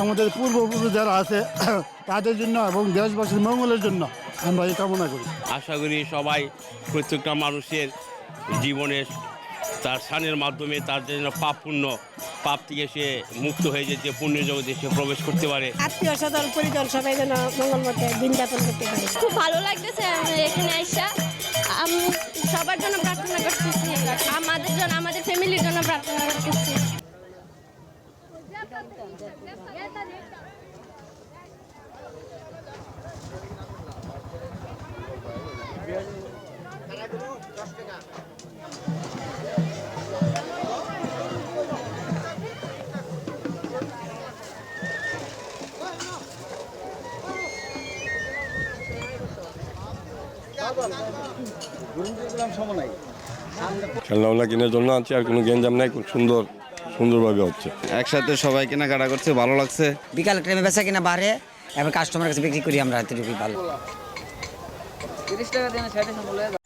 আমাদের পূর্বপুরুষ যারা আছে তাদের জন্য এবং দেশবাসীর মঙ্গলের জন্য আমরা এই কামনা করি। আশা করি সবাই প্রত্যেকটা মানুষের জীবনে তার স্নানের মাধ্যমে তার জন্য পাপ থেকে সে মুক্ত হয়ে যেতে পুণ্যের জগতে সে প্রবেশ করতে পারে। আত্মীয় স্বজন পরিজন সবাই যেন মঙ্গলমতে দিন যাপন করতে পারে। খুব ভালো লাগতেছে এখানে আইসা। আমি সবার জন্য প্রার্থনা করতেছি, আমাদের জন্য, আমাদের ফ্যামিলির জন্য প্রার্থনা করতেছি। খেলনা কেনার জন্য আনছি, আর কোনো গেঞ্জাম নাই, খুব সুন্দরভাবে হচ্ছে। একসাথে সবাই কেনাকাটা করছে, ভালো লাগছে। বিকাল টাইমে বেচা কিনা বাড়ে এবং কাস্টমার কাছে বিক্রি করি আমরা, এতটুকুই ভালো। 30 টাকা দিয়ে 60 টাকা